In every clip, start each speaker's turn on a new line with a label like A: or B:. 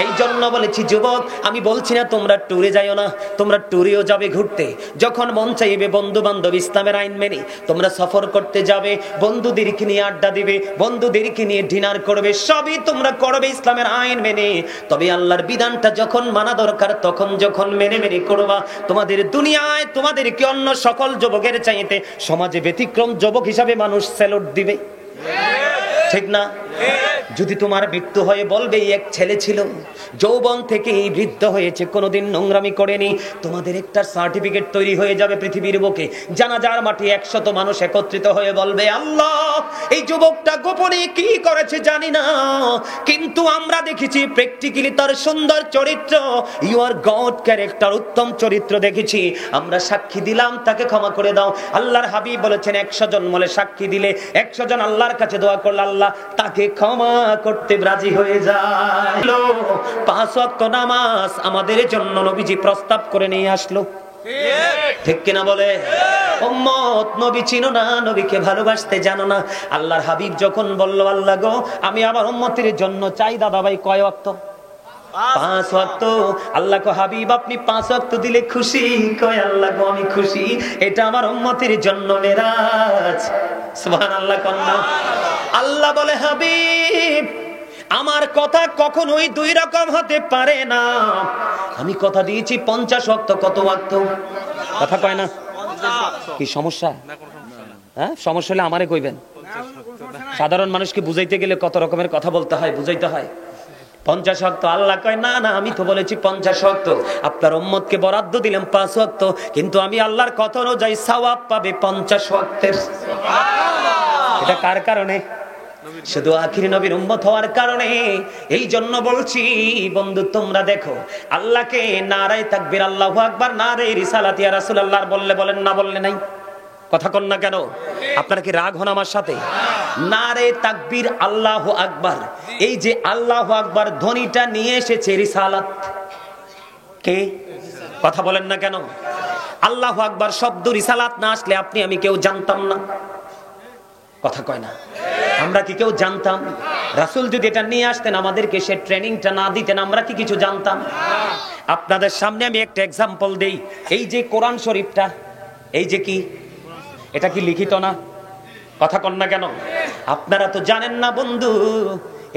A: এই জন্য বলেছি যুবক, আমি বলছি না তোমরা ট্যুরে যাইও না, তোমরা ট্যুরেও যাবে ঘুরতে, যখন মন চাইবে বন্ধু বান্ধব ইসলামের আইন মেনে তোমরা সফর করতে যাবে, বন্ধুদেরকে নিয়ে আড্ডা দিবে, বন্ধুদেরকে নিয়ে ডিনার করবে, সবই তোমরা করবে ইসলামের আইন মেনে। তবে আল্লাহর বিধানটা যখন মানা দরকার তখন যখন মেনে মেনে করবা, তোমাদের দুনিয়ায় তোমাদেরকে অন্য সকল যুবকের চাইতে সমাজে ব্যতিক্রম যুবক হিসাবে মানুষ স্যালুট দিবে, ঠিক না? যদি তোমার মৃত্যু হয়ে বলবে এক ছেলে ছিল যৌবন থেকে বৃদ্ধ হয়েছে, কোনোদিন নোংরামি করেনি, তোমাদের একটা সার্টিফিকেট তৈরি হয়ে যাবে পৃথিবীর বুকে। জানাজার মাটি 100 মানুষ একত্রিত হয়ে বলবে, আল্লাহ এই যুবকটা গোপনে কি করেছে জানি না, কিন্তু আমরা দেখেছি প্র্যাকটিক্যালি তার সুন্দর চরিত্র, ইউর গড ক্যারেক্টার, উত্তম চরিত্র দেখেছি, আমরা সাক্ষী দিলাম, তাকে ক্ষমা করে দাও। আল্লাহর হাবিব বলেছেন 100 জন বলে সাক্ষী দিলে 100 জন আল্লাহর কাছে দোয়া করলে আল্লাহ তাকে ক্ষমা করতে রাজি হয়ে যায়। 5 ওয়াক্ত নামাজ আমাদের জন্য নবীজি প্রস্তাব করে নিয়ে আসলো, ঠিক কিনা বলে? উম্মত, নবী চিনো না, নবীকে ভালোবাসতে জানো না। আল্লাহর হাবিব যখন বলল, আল্লাহ গো আমি আমার উম্মতের জন্য চাই, দাদা ভাই কয় ওয়াক্ত? 5 ওয়াক্ত। আল্লাহ কো হাবিব আপনি 5 ওয়াক্ত দিলে খুশি? কয় আল্লাহ গো আমি খুশি, এটা আমার উম্মতের জন্য মেরাজ। সুবহানাল্লাহ কন্না। আল্লাহ বলে, হাবিব আমার কথা কখনোই 2 রকম হতে পারে না, আমি কথা দিয়েছি 50 ওয়াক্ত। কত ওয়াক্ত? কথা কয় না, কি সমস্যা? হ্যাঁ, সমস্যা হলে আমারে কইবেন। সাধারণ মানুষকে বুঝাইতে গেলে কত রকমের কথা বলতে হয়, বুঝাইতে হয়। 50 ওয়াক্ত। আল্লাহ কয় না না, আমি তো বলেছি 50 ওয়াক্ত, আপনার উম্মতকে বরাদ্দ দিলাম 5 ওয়াক্ত, কিন্তু আমি আল্লাহর কথা অনুযায়ী সওয়াব পাবে 50 ওয়াক্তের। এটা কার কারণে? শুধু আখির নবীর উম্মত হওয়ার কারণে। এই জন্য বলছি বন্ধু, তোমরা দেখো আল্লাহকে নারায়ে তাকবীর আল্লাহু আকবার, নারায়ে রিসালাত ইয়া রাসূলুল্লাহ বললে বলেন না, বললে নাই? কথা কন না কেন? আপনারা কি রাগ হন আমার সাথে? নারায়ে তাকবীর আল্লাহু আকবার, এই যে আল্লাহু আকবার ধ্বনিটা নিয়ে এসেছে রিসালাত। কে? কথা বলেন না কেন? আল্লাহু আকবার শব্দ রিসালাত না আসলে আপনি আমি কেউ জানতাম না। কথা কয় না? আমরা কি কেউ জানতাম? রাসূল যদি এটা নিয়ে আসতেন, আমাদেরকে সে ট্রেনিংটা না দিতেন, আমরা কি কিছু জানতাম? আপনাদের সামনে আমি একটা এক্সাম্পল দেই। এই যে কোরআন শরীফটা, এই যে কি, এটা কি লিখিত না? কথা কন না কেন? আপনারা তো জানেন না বন্ধু,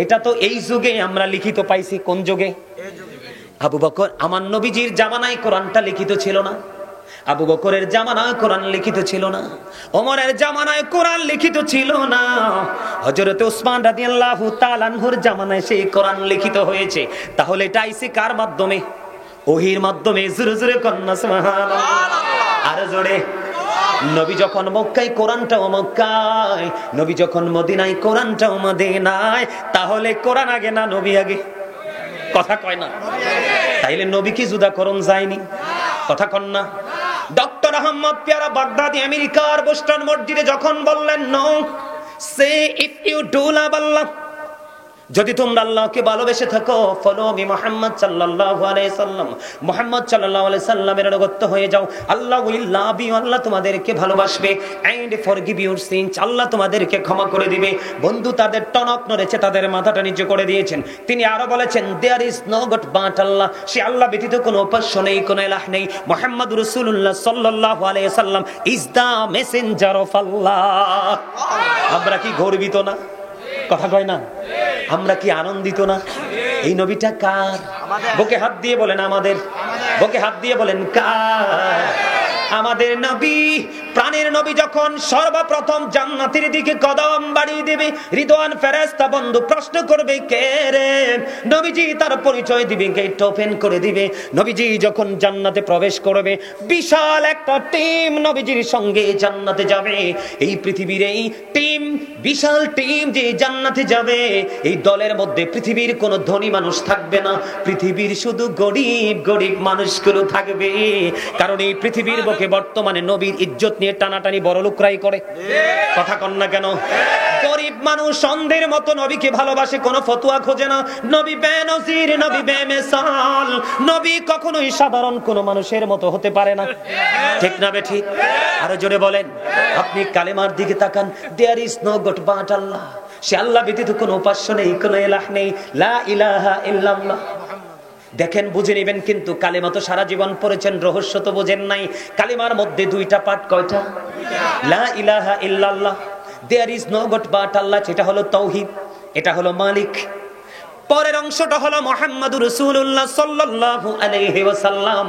A: এটা তো এই যুগে আমরা লিখিত পাইছি। কোন যুগে? আবু বকর, আমার নবীজির জামানায় কোরআনটা লিখিত ছিল না, আবু বকরের জামানায় কোরআন লিখিত ছিল না, ওমরের জামানায় কোরআন লিখিত ছিল না, হযরত ওসমান রাদিয়াল্লাহু তাআলা আনহুর জামানায় সেই কোরআন লিখিত হয়েছে। তাহলে এটা আইছে কার মাধ্যমে? ওহীর মাধ্যমে। জোরে জোরে কন্না সুবহানাল্লাহ, আর জোরে। নবী যখন মক্কায়, কোরআনটাও মক্কায়, নবী যখন মদিনায়, কোরআনটাও মদিনায়। তাহলে কোরআন আগে না নবী আগে? কথা কয় না? তাইলে নবী কি জুদা করণ যায়নি? কথা কন না? ডক্টর আহমদ পেয়ারা বাগদাদি আমেরিকার বোস্টন মসজিদে যখন বললেন, no say if you do love Allah, যদি তোমরা আল্লাহকে ভালোবেসে থাকো, ফলো মি মুহাম্মদ সাল্লাল্লাহু আলাইহি সাল্লাম, মুহাম্মদ সাল্লাল্লাহু আলাইহি সাল্লামের অনুগত হয়ে যাও, আল্লাহ উইল লাভ ইউ, আল্লাহ তোমাদেরকে ভালোবাসবে, এন্ড ফরগিভ ইউর সিনস, আল্লাহ তোমাদেরকে ক্ষমা করে দিবে। বন্ধু, তাদের টনক নড়েছে, তাদের মাথাটা নিচু করে দিয়েছেন। তিনি আরো বলেছেন, there is no god but Allah, সে আল্লাহ ব্যতীত কোনো উপাস্য নেই, কোনো ইলাহ নেই। মুহাম্মদ রাসূলুল্লাহ সাল্লাল্লাহু আলাইহি সাল্লাম ইজ দা মেসেঞ্জার অফ আল্লাহ। আমরা কি গর্বিত না? কথা কয় না? আমরা কি আনন্দিত না? এই নবীটা কার? বুকে হাত দিয়ে বলেন আমাদের। বুকে হাত দিয়ে বলেন কার? আমাদের নবী, প্রাণের নবী যখন সর্বপ্রথম জান্নাতের দিকে কদম বাড়িয়ে দেবে, রিদওয়ান ফেরেশতা বন্ধু প্রশ্ন করবে, কে রে? নবীজি তার পরিচয় দিবে, গেট ওপেন করে দিবে। নবীজি যখন জান্নাতে প্রবেশ করবে, বিশাল একটা টিম নবীজির সঙ্গে জান্নাতে যাবে। এই পৃথিবীর এই টিম, বিশাল টিম যে জান্নাতে যাবে, এই দলের মধ্যে পৃথিবীর কোনো ধনী মানুষ থাকবে না, পৃথিবীর শুধু গরিব গরিব মানুষগুলো থাকবে। কারণ এই পৃথিবীর বুকে বর্তমানে নবীর ইজ্জত নিয়ে টানাটানি বড় লোকরাই করে। কথা কন না কেন? গরিব মানুষ অন্ধের মতো নবীকে ভালোবাসে, কোনো ফতোয়া খোঁজে না। নবী বেনজির, নবী বেমিসাল, নবী কখনোই সাধারণ কোনো মানুষের মতো হতে পারে না। ঠিক না বেঠিক? আরো জোরে বলেন। আপনি কালেমার দিকে তাকান, there is no god but Allah, সে আল্লাহ ব্যতীত কোনো উপাস্য নেই, কোনো ইলাহ নেই, লা ইলাহা ইল্লাল্লাহ। দেখেন, বুঝে নেবেন, কিন্তু কালেমা তো সারা জীবন পড়েছেন, রহস্য তো বোঝেন নাই। কালেমার মধ্যে দুইটা পার্ট, কয়টা? লা ইলাহা ইল্লাল্লাহ, there is no god but Allah, এটা হলো তাওহীদ, এটা হলো মালিক। পরের অংশটা হলো মুহাম্মাদুর রাসূলুল্লাহ সাল্লাল্লাহু আলাইহি ওয়াসাল্লাম।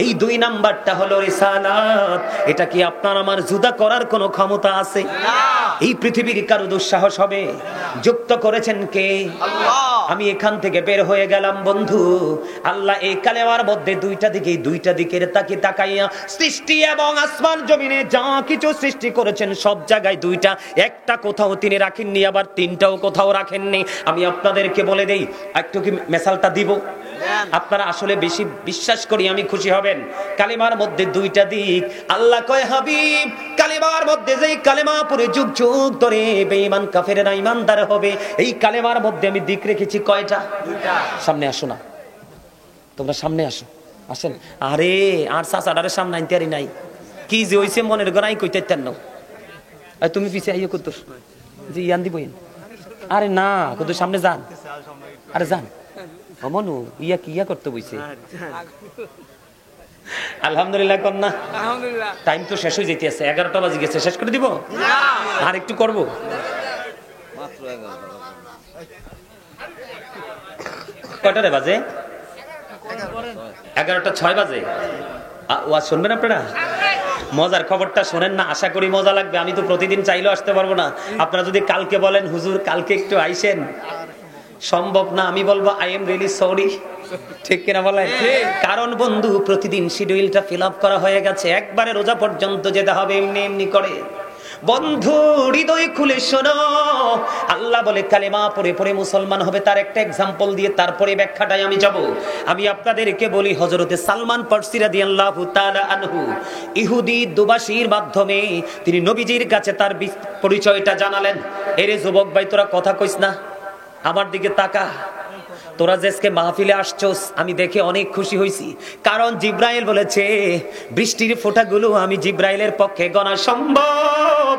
A: এই দুই নাম্বারটা হলো রিসালাত। এটা কি আপনার আমার জুদা করার কোনো ক্ষমতা আছে? না। এই পৃথিবীর কারো দুঃসাহস হবে? যুক্ত করেছেন কে? আল্লাহ। আমি এখান থেকে বের হয়ে গেলাম বন্ধু, আল্লাহ এই কালেমার মধ্যে দুইটা দিকের তাকাইয়া সৃষ্টি এবং আসমান জমিনে যা কিছু সৃষ্টি করেছেন সব জায়গায় দুইটা, একটা কোথাও তিনি রাখেননি, আবার তিনটাও কোথাও রাখেননি। আমি আপনাদেরকে বলে দেই, একটু কি মেসালটা দিব? আপনারা আসলে বেশি বিশ্বাস করি আমি খুশি হবেন। কালেমার মধ্যে দুইটা দিক। আল্লাহ কয়, হাবিব, কালেমার মধ্যে যেই কালেমা পড়ে যুগ যুগ ধরে বেঈমান কাফেররা ঈমানদার হবে, এই কালেমার মধ্যে আমি দিক রেখেছি কয়টা? দুইটা। সামনে আসো না, তোমরা সামনে আসো, আসেন। আরে আর চাচাটারে সামনে আনতে পারি নাই, কি যে হইছে মনের গড়াই কইতেন না। তুমি পিছে আইও কত জি ইয়ান দিবই। আরে না, কত সামনে যান, আরে যান। মনু ইয়া কি ইয়া করতে বইছে? আলহামদুলিল্লাহ কন্যা, আলহামদুলিল্লাহ। টাইম তো শেষ হয়ে যেতে আছে, 11টা বাজে গেছে, শেষ করে দিব? আর একটু করব, মাত্র 11টা বাজে, 11:06 বাজে। ওয়াজ শুনবেন আপনারা? মজার খবরটা শোনেন না, আশা করি মজা লাগবে। আমি তো প্রতিদিন চাইলেও আসতে পারবো না। আপনারা যদি কালকে বলেন হুজুর কালকে একটু আইসেন, সম্ভব না। আমি বলবো আই এম রিয়েলি সরি, ঠিক কিনা বলেন? কারণ বন্ধু, প্রতিদিন শিডিউলটা ফিল আপ করা হয়ে গেছে, একবারে রোজা পর্যন্ত যেতে হবে এমনি এমনি করে। বন্ধু হৃদয় খুলে শোনো, আল্লাহ বলে কালেমা পড়ে পড়ে মুসলমান হবে। তার একটা এক্সাম্পল দিয়ে তারপরে ব্যাখ্যাটাই আমি যাব। আমি আপনাদেরকে বলি, হযরতে সালমান ফারসি রাদিয়াল্লাহু তাআলা আনহু ইহুদি দুবাসীর মাধ্যমে তিনি নবীজির কাছে তার পরিচয়টা জানালেন। এরে যুবক ভাই, তোরা কথা কইস না, আমার দিকে তাকা। তোরা যে আজকে মাহফিলে আসছস, আমি দেখে অনেক খুশি হয়েছি। কারণ জিব্রাইল বলেছে বৃষ্টির ফোঁটাগুলো আমি জিব্রাইলের পক্ষে গণা সম্ভব,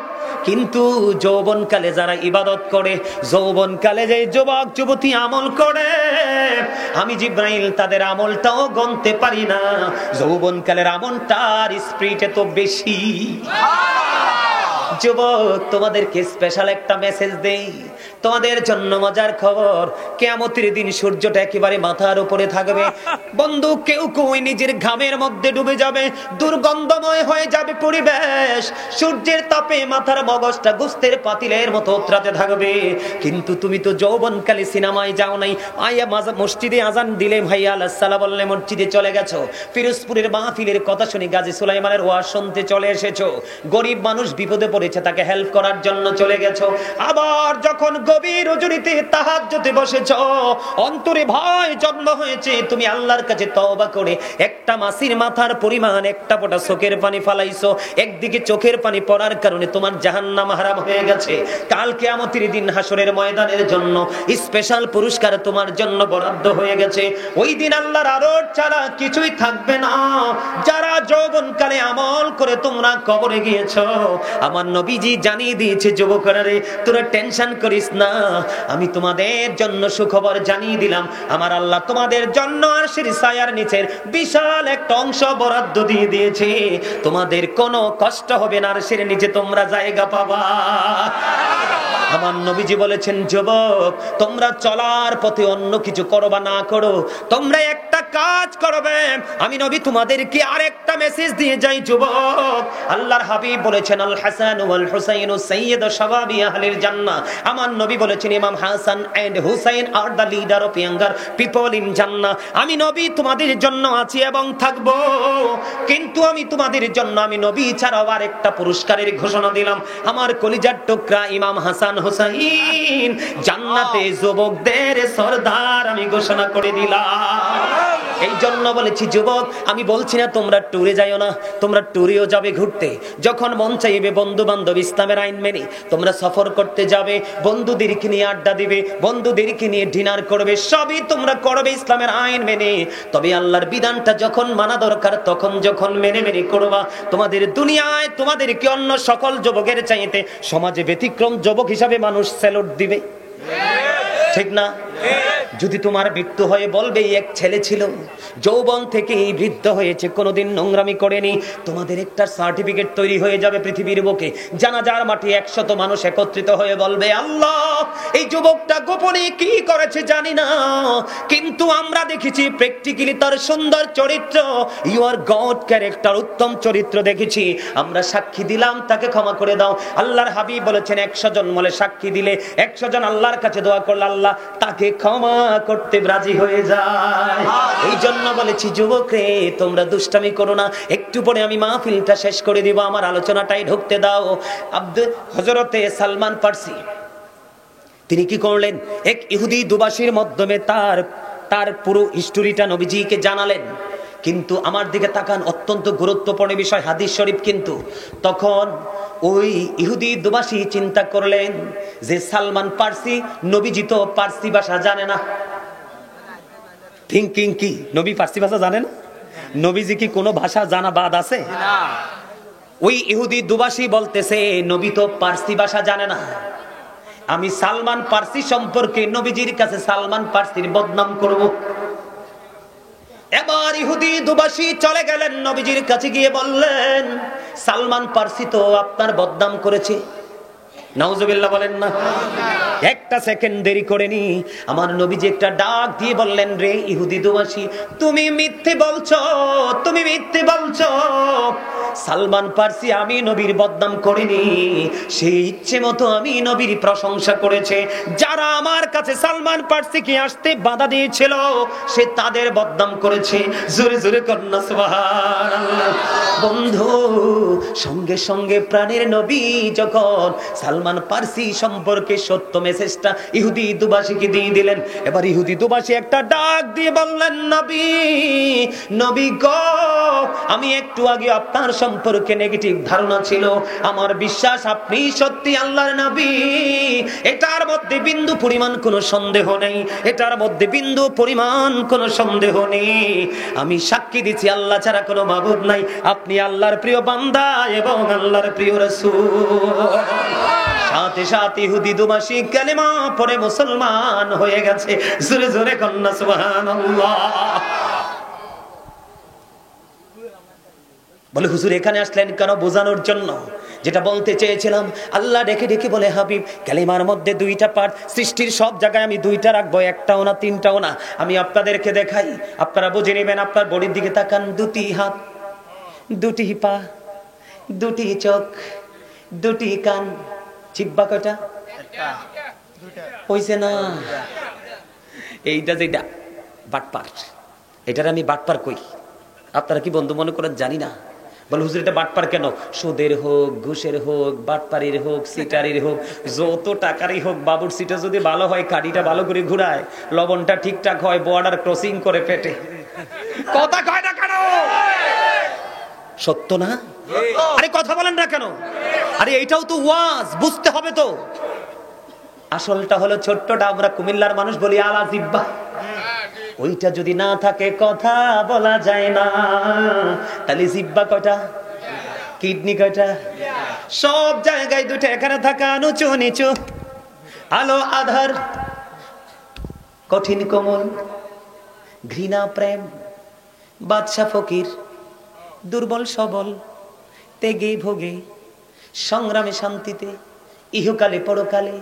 A: কিন্তু যৌবনকালে যারা ইবাদত করে, যৌবনকালে যে যুবক যুবতী আমল করে, আমি জিব্রাইল তাদের আমলটাও গণতে পারি না। যৌবনকালের আমলটার স্পিরিট এত বেশি। যুবক, তোমাদেরকে স্পেশাল একটা মেসেজ দেই, তোমাদের জন্য মজার খবর। কিয়ামতের দিন সূর্যটা একেবারে মাথার উপরে থাকবে বন্ধু। কেউ কেউ নিজের ঘামের মধ্যে ডুবে যাবে, দুর্গন্ধময় হয়ে যাবে পরিবেশ। সূর্যের তাপে মাথার মগজটা গোস্তের পাতিলের মতো উতরাতে থাকবে। কিন্তু তুমি তো যৌবনকালে সিনেমায় যাও নাই, আয়া মসজিদে আজান দিলে ভাইয়া আল্লাহ বললে মসজিদে চলে গেছো। ফিরোজপুরের মাহফিলের কথা শুনে গাজী সুলাইমানের ওয়াজ শুনতে চলে এসেছো। গরিব মানুষ বিপদে পড়েছে, তাকে হেল্প করার জন্য চলে গেছো। আবার যখন গভীর রজনীতে তাহাজ্জুদে বসেছো, অন্তরে ভয় জন্ম হয়েছে, তুমি আল্লাহর কাছে তওবা করে একটা মাসির মাথার পরিমাণ একটা ফোঁটা চোখের পানি ফালাইছো। একদিকে চোখের পানি পড়ার কারণে তোমার জাহান্নাম হারাম হয়ে গেছে। কাল কিয়ামতের দিন হাসরের ময়দানের জন্য স্পেশাল পুরস্কার তোমার জন্য বরাদ্দ হয়ে গেছে। ওই দিন আল্লাহর আরশ ছাড়া কিছুই থাকবে না। যারা যৌবনকালে আমল করে তোমরা কবরে গিয়েছো, আমার নবীজি জানিয়ে দিয়েছে, যুবকরা রে, তোরা টেনশন করিস না, আমি তোমাদের জন্য সুখবর জানিয়ে দিলাম। আমার আল্লাহ তোমাদের জন্য আরশের ছায়ার নিচের বিশাল একটা অংশ বরাদ্দ দিয়ে দিয়েছে। তোমাদের কোনো কষ্ট হবে না, আরশের নিচে তোমরা জায়গা পাবা। আমার নবীজি বলেছেন, যুবক, তোমরা চলার পথে অন্য কিছু করো বা না করো, তোমরা একটা কাজ করবে। আমি নবী তোমাদেরকে আরেকটা মেসেজ দিয়ে যাই যুবক। আল্লাহর হাবিব বলেছেন, আল হাসান ওয়াল হুসাইন সাইয়্যিদু শাবাবি আহলিল জান্নাহ। আমার নবী বলেছেন, Imam Hasan and Husain are the leader of younger people in Jannah. আমি নবী তোমাদের জন্য আছি এবং থাকব, কিন্তু আমি তোমাদের জন্য আমি নবী ছাড়াও আরেকটা পুরস্কারের ঘোষণা দিলাম। আমার কলিজার টুকরা ইমাম হাসান হুসাইন জান্নাতে যুবকদের সরদার আমি ঘোষণা করে দিলাম। এই জন্য বলেছি যুবক, আমি বলছি না তোমরা ট্যুরে যাইও না, তোমরা ট্যুরেও যাবে ঘুরতে, যখন মন চাইবে বন্ধু বান্ধব ইসলামের আইন মেনে তোমরা সফর করতে যাবে, বন্ধুদেরকে নিয়ে আড্ডা দিবে, বন্ধুদেরকে নিয়ে ডিনার করবে, সবই তোমরা করবে ইসলামের আইন মেনে। তবে আল্লাহর বিধানটা যখন মানা দরকার তখন যখন মেনে মেনে করবা, তোমাদের দুনিয়ায় তোমাদেরকে অন্য সকল যুবকের চাইতে সমাজে ব্যতিক্রম যুবক হিসাবে মানুষ স্যালুট দিবে, ঠিক না? যদি তোমার মৃত্যু হয়ে বলবে এক ছেলে ছিল যৌবন থেকে বৃদ্ধ হয়েছে, কোনোদিন নোংরামি করেনি, তোমাদের একটা সার্টিফিকেট তৈরি হয়ে যাবে পৃথিবীর বুকে। জানাজার মাটি 100 মানুষ একত্রিত হয়ে বলবে, আল্লাহ এই যুবকটা গোপনে কি করেছে জানি না, কিন্তু আমরা দেখেছি প্র্যাকটিক্যালি তার সুন্দর চরিত্র, ইউর গড ক্যারেক্টার, উত্তম চরিত্র দেখেছি, আমরা সাক্ষী দিলাম, তাকে ক্ষমা করে দাও। আল্লাহর হাবিব বলেছেন 100 জন বলে সাক্ষী দিলে 100 জন আল্লাহর কাছে দোয়া করলে আল্লাহ তাকে ক্ষমা করতে রাজি হয়ে যায়। এই জন্য বলেছি যুবক রে, তোমরা দুষ্টামি করো না। একটু পরে আমি মাহফিলটা শেষ করে দিব, আমার আলোচনাটাই ঢুকতে দাও। হযরতে সালমান ফার্সি তিনি কি করলেন, এক ইহুদি দুবাসীর মাধ্যমে তার পুরো হিস্টোরিটা নবীজিকে জানালেন। কিন্তু আমার দিকে তাকান, অত্যন্ত গুরুত্বপূর্ণ বিষয়, হাদিস শরীফ। কিন্তু তখন ওই ইহুদি দুবাসী চিন্তা করলেন যে সালমান পারসি, নবীজি তো পারসি ভাষা জানে না। থিঙ্কিং কি, নবী পারসি ভাষা জানে না? নবীজি কি কোনো ভাষা জানা বাদ আছে? ওই ইহুদি দুবাসী বলতেছে নবী তো পারসি ভাষা জানে না, আমি সালমান পারসি সম্পর্কে নবীজির কাছে সালমান পারসির বদনাম করব। এবার ইহুদি দুবাসী চলে গেলেন নবীজির কাছে, গিয়ে বললেন সালমান পারসি তো আপনার বদনাম করেছে। নাউজুবিল্লাহ বলেন না। একটা সেকেন্ড দেরি করেনি, আমার নবীজি একটা ডাক দিয়ে বললেন, রে ইহুদি দুবাসী, তুমি মিথ্যে বলছো, তুমি মিথ্যে বলছো। সালমান পারসি আমি নবীর বদনাম করিনি, সেই ইচ্ছে মতো আমি নবীর প্রশংসা করেছে। যারা আমার কাছে সালমান পারসিকে আসতে বাধা দিয়েছিল সে তাদের বদনাম করেছে। জোরে জোরে কন্যা সুবহানাল্লাহ। বন্ধু, সঙ্গে সঙ্গে প্রাণের নবী যখন সালমান পারসি সম্পর্কে সত্য মেসেজটা ইহুদি দুবাসীকে দিয়ে দিলেন, এবার ইহুদি দুবাসী একটা ডাক দিয়ে বললেন, নবী, নবী গো, আমি একটু আগে আপনার সম্পর্কে নেগেটিভ ধারণা ছিল, আমার বিশ্বাস আপনি সত্যি আল্লাহর নবী, এটার মধ্যে বিন্দু পরিমাণ কোনো সন্দেহ নেই, এটার মধ্যে বিন্দু পরিমাণ কোনো সন্দেহ নেই। আমি সাক্ষী দিচ্ছি আল্লাহ ছাড়া কোনো মাবুদ নাই, আপনি আল্লাহর প্রিয় বান্দা এবং আল্লাহর প্রিয় রাসূল। সাথে সাথে ইহুদি দুবাসী কালেমা পড়ে মুসলমান হয়ে গেছে। জোরে জোরে কন্যা সুবহানাল্লাহ। বলে হুজুর এখানে আসলেন কেন? বোঝানোর জন্য। যেটা বলতে চেয়েছিলাম, আল্লাহ ডেকে ডেকে বলে, হাবিব কালিমার মধ্যে 2টা পার্ট, সৃষ্টির সব জায়গায় আমি 2টা রাখবো, একটাও না, 3টাও না। আমি আপনাদেরকে দেখাই, আপনারা বুঝে নেবেন। আপনার বডির দিকে তাকান, 2টি হাত, 2টি পা, 2টি চোখ, 2টি কান, জিহ্বা কয়টা? হইছে না? এইটা যেটা বাটপার, এটার আমি বাটপার কই। আপনারা কি বন্ধু মনে করেন জানি না? বলে হুজুর এটা বাটপার কেন? সুদের হোক, ঘুষের হোক, বাটপারির হোক, সিটারির হোক, যত টাকারই হোক, বাবুর সিটা যদি ভালো হয়, কাঠিটা ভালো করে ঘুরায়, লবণটা ঠিকঠাক হয়, বর্ডার ক্রসিং করে পেটে, কথা কয় না কেন? সত্য না? আরে কথা বলেন না কেন? আরে এইটাও তো ওয়াজ, বুঝতে হবে তো। আসলটা হলো ছোট্টটা, আমরা কুমিল্লার মানুষ বলি আলা জিব্বা, ওইটা যদি না থাকে কথা বলা যায় না। তাহলে জিব্বা কয়টা? কিডনি কয়টা? সব জায়গায় 2টা, এখানে থাকা উঁচু নিচু, আলো আধার, কঠিন কোমল, ঘৃণা প্রেম, বাদশা ফকির, দুর্বল সবল, তেগে ভোগে, সংগ্রামে শান্তিতে, ইহকালে পরকালে,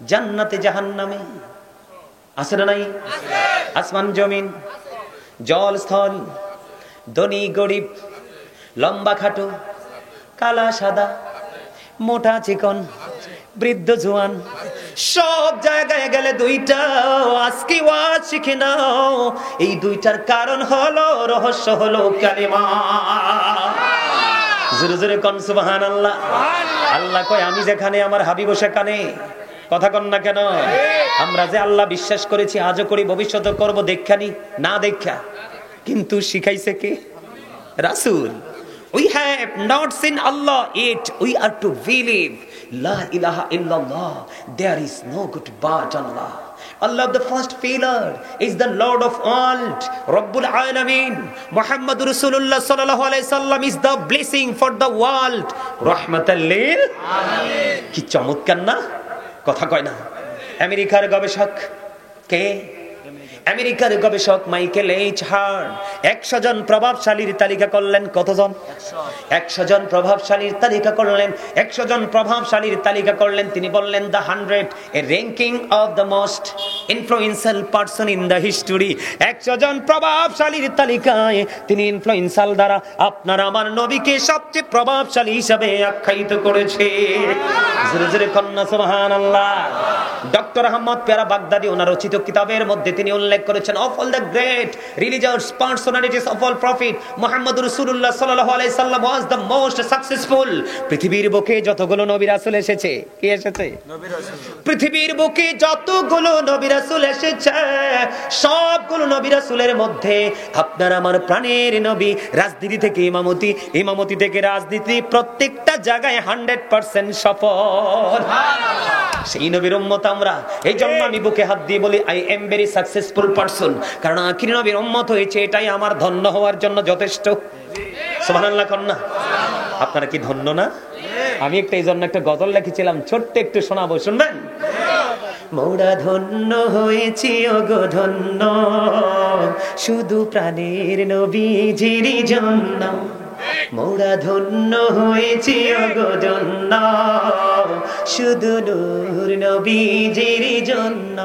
A: জান্নাতে জাহান্নামে। আছে না নাই? আসমান জমিন, জল স্থল, ধনী গরিব, লম্বা খাটো, কালা সাদা, মোটা চিকন, বৃদ্ধ জোয়ান, সব জায়গায় গেলে 2টা। আজকে ওয়াজ শিখে নাও, এই 2টার কারণ হলো, রহস্য হলো কালিমা। জোরে জোরে কোন সুবহানাল্লাহ। আল্লাহ কয় আমি যেখানে আমার হাবিব সেখানে। কথা কন না কেন? আমরা যে আল্লাহ বিশ্বাস করেছি, আজও করি, ভবিষ্যতে করবো, দেখানি না দেখা কিন্তু শিখাইছে কে? রাসূল। We have not seen Allah yet. We are to believe. La ilaha illallah. There is no good but Allah. Allah, the first pillar, is the Lord of world, Rabbul Alameen. Muhammad Rasulullah sallallahu alaihi wasallam is the blessing for the world. Rahmatan lil alamin. কি চমৎকার না? কথা কয় না? আমেরিকার গবেষক কে? আমেরিকার গবেষক মাইকেল এইচ হার্ট 100 জন প্রভাবশালীর তালিকা করলেন। কতজন? 100 জন প্রভাবশালীর তালিকা করলেন। 100 জন প্রভাবশালীর তালিকা করলেন। তিনি বললেন the 100 A ranking of the most influential person in the history. 100 জন প্রভাবশালীর তালিকায় তিনি ইনফ্লুয়েন্সাল দ্বারা আপনার আমার নবীকে সবচেয়ে প্রভাবশালী হিসেবে আখ্যায়িত করেছে। জোরে জোরে কন্না সুবহানাল্লাহ। ডক্টর আহমদ পেয়ারা বাগদাদি ওনার রচিত কিতাবের মধ্যে তিনি উল্লেখ করেছেন of all the great religious personalities of all prophet Muhammad রাসূলুল্লাহ সাল্লাল্লাহু আলাইহি সাল্লাম ওয়াজ দ্য মোস্ট সাকসেসফুল। পৃথিবীর বুকে যতগুলো নবী রাসূল এসেছে, কি এসেছে? নবী রাসূল। পৃথিবীর বুকে যতগুলো নবী রাসূল এসেছে সবগুলো নবী রাসূলের মধ্যে আপনার আমার প্রাণের নবী রাজনীতি থেকে ইমামতি, ইমামতি থেকে রাজনীতি, প্রত্যেকটা জায়গায় 100% সফল। সেই নবীর উম্মত আমরা। এই জন্য আমি বুকে হাত দিয়ে বলি I am very successful person, কারণ আখির নবীর উম্মত হয়েছে, এটাই আমার ধন্য হওয়ার জন্য যথেষ্ট। সুবহানাল্লাহ কন্না। আপনারা কি ধন্য না? আমি এই জন্য একটা গজল লিখেছিলাম, ছোট্ট একটু শোনাবো, শুনবেন? মোরা ধন্য হয়েছি ওগো ধন্য, শুধু প্রাণের নবীজির জন্য। মোরা ধন্য হয়েছি ওগো ধন্য, শুধু নূর নবীজির জন্য।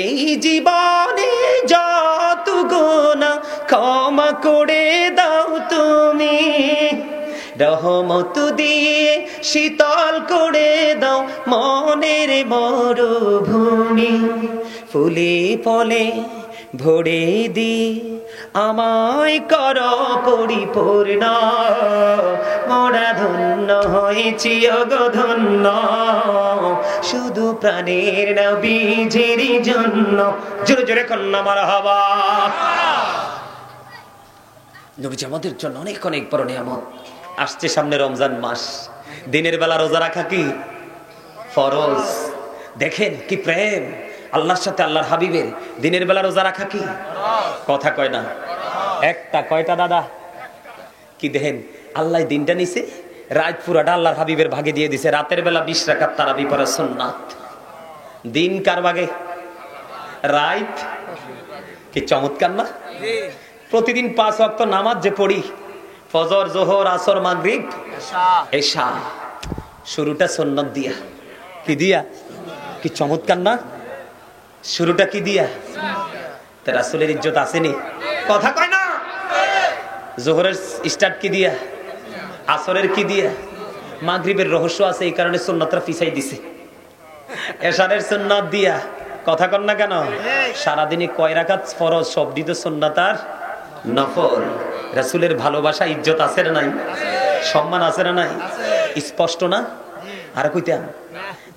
A: এই জীবনে যত গুনাহ ক্ষমা করে দাও তুমি, রহমত দিয়ে শীতল করে দাও মনের মরুভূমি। ফুলে ফলে ভরে দি আমায় কর পরিপূর্ণ, মোরা ধন্য হয়েছি ওগো ধন্য, শুধু প্রাণের নবীজির জন্য। জোরে জোরে কন্না মারহাবা। নবীজি আমাদের জন্য অনেক অনেক বড় নিয়ামত। আসছে সামনে রমজান মাস, দিনের বেলা রোজা রাখা কি ফরজ। দেখেন কি প্রেম আল্লাহর সাথে আল্লাহর হাবিবের। দিনের বেলা রোজা রাখা কি কথা কয় না? একটা কয়টা দাদা? কি দেখেন আল্লাহ দিনটা নিছে, রাত পুরাটা আল্লাহর হাবিবের ভাগে দিয়ে দিছে। রাতের বেলা 20 রাকাত তারাবি পড়া সুন্নাত। দিন কার ভাগে? রাত। কি চমৎকার না? প্রতিদিন 5 ওয়াক্ত নামাজ যে পড়ি, ফজর, জোহর, আসর, মাগরিব, এশা, শুরুটা সুন্নাত দিয়া। কি দিয়া? কি চমৎকার না? শুরুটা কি দিয়া? তা রাসূলের ইজ্জত আসেনি? কথা কয় না? জোহরের স্টার্ট কি দিয়া? আসরের কি দিয়া? মাগরিবের রহস্য আছে, এই কারণে সুন্নাতরা পিছাই দিছে। এশারের সুন্নাত দিয়া। কথা কন না কেন? সারাদিনে কয় রাকাত ফরজ, সবটি তো সুন্নাত আর নফল। রাসূলের ভালোবাসা ইজ্জত আছে না নাই? সম্মান আছে না নাই? স্পষ্ট না? আর কইতাম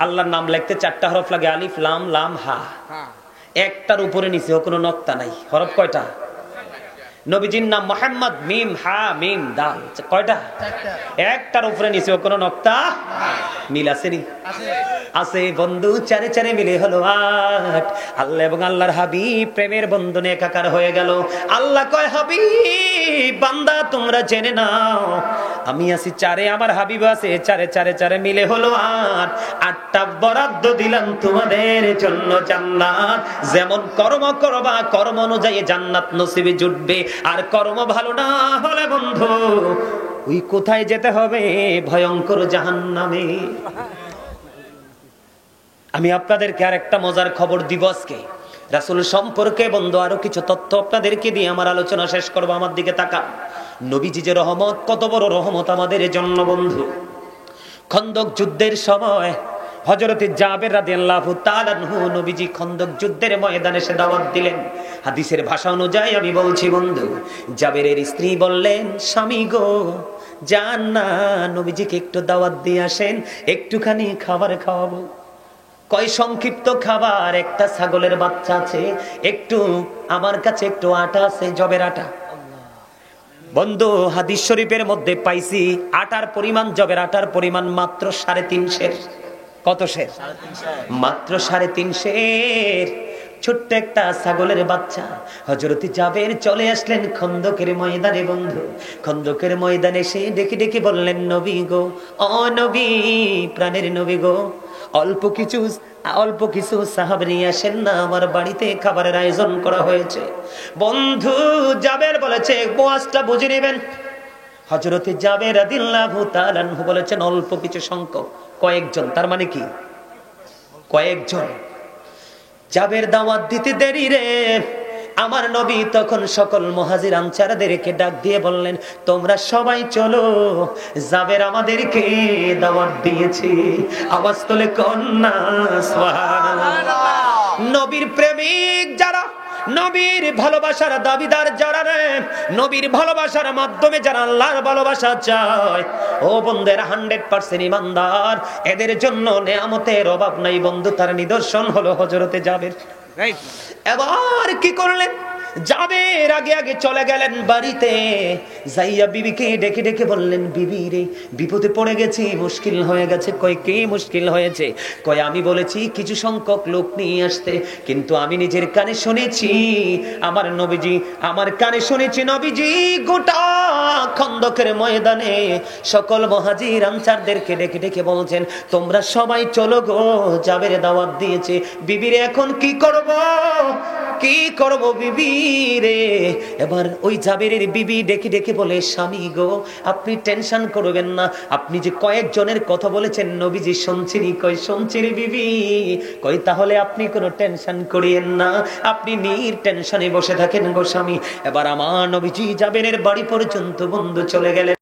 A: আল্লাহর নাম লিখতে 4টা হরফ লাগে, আলিফ লাম লাম হা। একটার উপরে নিচে কোনো নক্তা নাই। হরফ কয়টা? নবীজির নাম মুহাম্মদ, মিম হা মিম দাল, কয়টা? একটার উপরে নিচে কোনো নক্তা মিল আসেনি? আছে বন্ধু, চারে চারে মিলে হলো 8। আল্লাহ এবং আল্লাহর হাবিব প্রেমের বন্ধনে একাকার হয়ে গেল। আল্লাহ কয় হাবিব বান্দা তোমরা জেনে নাও, আমি আছি চারে, আমার হাবিব আছে চারে, চারে চারে মিলে হলো 8। 8টা বরাদ্দ দিলাম তোমাদের জন্য জান্নাত। যেমন কর্ম করবা কর্ম অনুযায়ী জান্নাত নসিবে জুটবে, আর কর্ম ভালো না হলে বন্ধু ওই কোথায় যেতে হবে? ভয়ঙ্কর জাহান্নামে। আমি আপনাদেরকে আর একটা মজার খবর দিব আজকে রাসূল সম্পর্কে। বন্ধু আরো কিছু তথ্য আপনাদেরকে দিয়ে আমার আলোচনা শেষ করবো। আমার দিকে তাকান। নবীজি যে রহমত, কত বড় রহমত আমাদের জন্য বন্ধু। খন্দক যুদ্ধের সময় হযরতে জাবের রাদিয়াল্লাহু তাআলা আনহু নবীজি খন্দক যুদ্ধের ময়দানে এসে দাওয়াত দিলেন। হাদিসের ভাষা অনুযায়ী আমি বলছি বন্ধু, জাবেরের স্ত্রী বললেন স্বামী গো যান না, নবীজিকে একটু দাওয়াত দিয়ে আসেন, একটুখানি খাবার খাওয়াবো। কয় সংক্ষিপ্ত খাবার, একটা ছাগলের বাচ্চা আছে, একটু আমার কাছে একটু আটা আছে, জবের আটা। বন্ধু হাদিস শরীফের মধ্যে পাইছি আটার পরিমাণ, জবের আটার পরিমাণ মাত্র 3.5 সের। কত সের? মাত্র 3.5 সের। ছোট্ট একটা ছাগলের বাচ্চা। হযরত জাবের চলে আসলেন খন্দকের ময়দানে। বন্ধু খন্দকের ময়দানে এসে ডেকে ডেকে বললেন, নবী গো, ও নবী, প্রাণের নবী গো, অল্প কিছু সাহাব নিয়ে আসেন না, আমার বাড়িতে খাবারের আয়োজন করা হয়েছে। বন্ধু জাবের বলেছে, ওয়াজটা বুঝে নেবেন। হযরত জাবের রাদিয়াল্লাহু তাআলা আনহু বলেছেন অল্প কিছু সংখ্যক, কয়েকজন। তার মানে কি? কয়েকজন। জাবের দাওয়াত দিতে দেরি রে। আমার নবী তখন সকল মুহাজির আনসারদেরকে ডাক দিয়ে বললেন, তোমরা সবাই চলো, জাবের আমাদেরকে দাওয়াত দিয়েছে। আওয়াজ তোলে কন্যা সুবহানাল্লাহ। নবীর প্রেমিক যারা, নবীর ভালোবাসার দাবিদার যারা রে, নবীর ভালোবাসার মাধ্যমে যারা আল্লাহর ভালোবাসা চায়, ও বন্ধের 100% ইমানদার, এদের জন্য নেয়ামতের অভাব নাই বন্ধু। তার নিদর্শন হলো হযরতে জাবের। এবার কি করলেন? জাবের আগে আগে চলে গেলেন বাড়িতে, যাইয়া বিবিকে ডেকে ডেকে বললেন, বিবি রে, বিপদে পড়ে গেছি, মুশকিল হয়ে গেছে। কয় কি মুশকিল হয়েছে? কয় আমি বলেছি কিছু সংখ্যক লোক নিয়ে আসতে, কিন্তু আমি নিজের কানে শুনেছি, আমার নবীজি, আমার কানে শুনেছি নবীজি গোটা খন্দকের ময়দানে সকল মুহাজির আনসারদেরকে ডেকে ডেকে বলছেন, তোমরা সবাই চলো গো, জাবের দাওয়াত দিয়েছে। বিবিরে এখন কি করব, কি করব বিবি রে? এবার ওই জাবেরের বিবি ডেকে ডেকে বলে, স্বামী গো, আপনি টেনশন করবেন না, আপনি যে কয়েকজনের কথা বলেছেন নবীজি শুনছিনি। কই শুনছি রে বিবি। কই তাহলে আপনি কোনো টেনশন করিয়েন না, আপনি টেনশনে বসে থাকেন গো স্বামী। এবার আমার নবীজি জাবেরের বাড়ি পর্যন্ত বন্ধু চলে গেলেন।